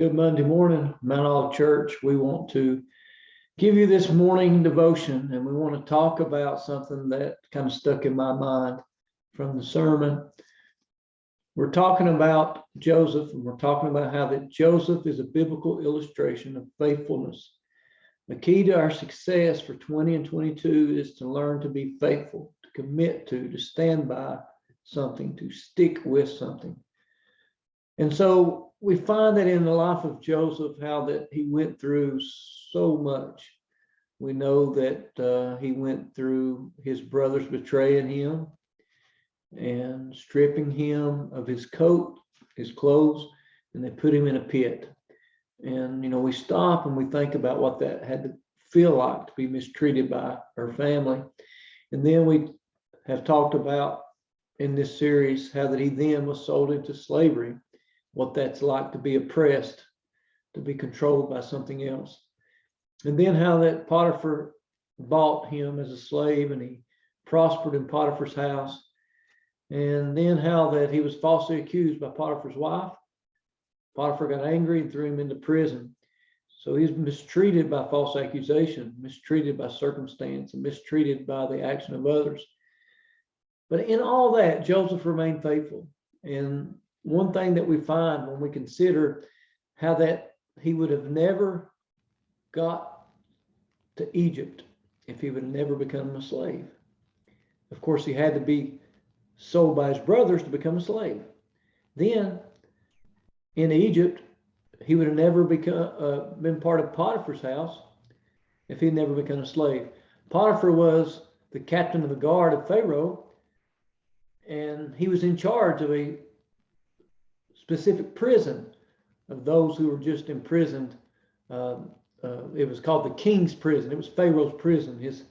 Good Monday morning, Mount Olive Church. We want to give you this morning devotion, and we want to talk about something that kind of stuck in my mind from the sermon. We're talking about Joseph, and we're talking about how that Joseph is a biblical illustration of faithfulness. The key to our success for 20 and 22 is to learn to be faithful, to commit to stand by something, to stick with something. And so we find that in the life of Joseph, how that he went through so much. We know that he went through his brothers betraying him and stripping him of his coat, his clothes, and they put him in a pit. And, we stop and we think about what that had to feel like to be mistreated by her family. And then we have talked about in this series how that he then was sold into slavery, what that's like to be oppressed, to be controlled by something else. And then how that Potiphar bought him as a slave and he prospered in Potiphar's house. And then how that he was falsely accused by Potiphar's wife. Potiphar got angry and threw him into prison. So he's mistreated by false accusation, mistreated by circumstance, and mistreated by the action of others. But in all that, Joseph remained faithful. And one thing that we find when we consider how that he would have never got to Egypt if he would have never become a slave. Of course, he had to be sold by his brothers to become a slave. Then in Egypt, he would have never been part of Potiphar's house if he'd never become a slave. Potiphar was the captain of the guard of Pharaoh, and he was in charge of a specific prison of those who were just imprisoned. It was called the king's prison. It was Pharaoh's prison, his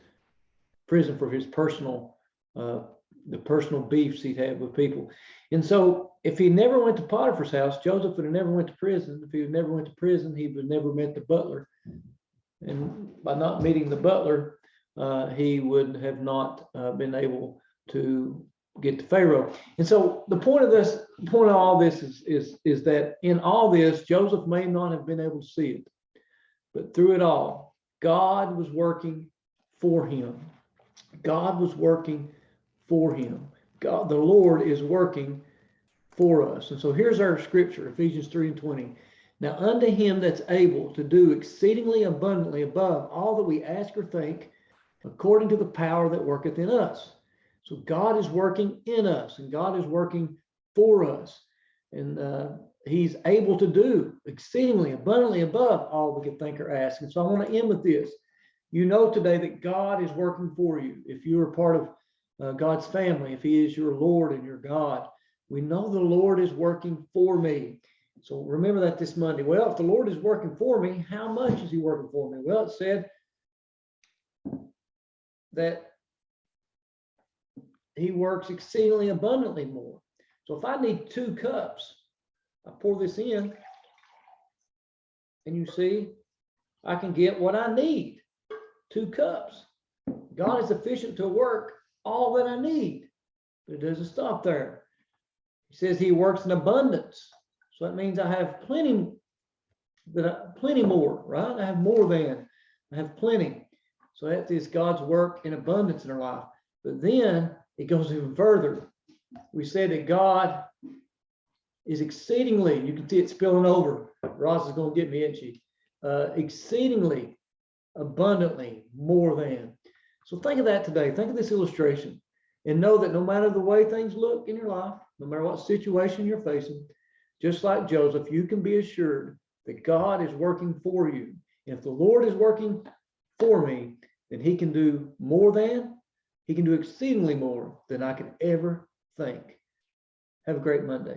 prison for his personal, the personal beefs he'd had with people. And so if he never went to Potiphar's house, Joseph would have never went to prison. If he never went to prison, he would have never met the butler. And by not meeting the butler, he would have not been able to get to Pharaoh. And so the point of all this is that in all this, Joseph may not have been able to see it, but through it all, God was working for him. God was working for him. God, the Lord, is working for us. And so here's our scripture, Ephesians 3:20. Now unto him that's able to do exceedingly abundantly above all that we ask or think, according to the power that worketh in us. So God is working in us, and God is working for us. And he's able to do exceedingly abundantly above all we could think or ask. And so I want to end with this. You know today that God is working for you. If you are part of God's family, if he is your Lord and your God, we know the Lord is working for me. So remember that this Monday. Well, if the Lord is working for me, how much is he working for me? Well, it said that he works exceedingly abundantly more. So if I need 2 cups, I pour this in, and you see, I can get what I need, 2 cups. God is efficient to work all that I need, but it doesn't stop there. He says he works in abundance. So that means I have plenty more, right? I have more than, I have plenty. So that is God's work in abundance in our life. But then it goes even further. We said that God is exceedingly, you can see it spilling over. Ross is going to get me itchy. Exceedingly, abundantly, more than. So think of that today. Think of this illustration and know that no matter the way things look in your life, no matter what situation you're facing, just like Joseph, you can be assured that God is working for you. And if the Lord is working for me, then he can do more than, he can do exceedingly more than I could ever think. Have a great Monday.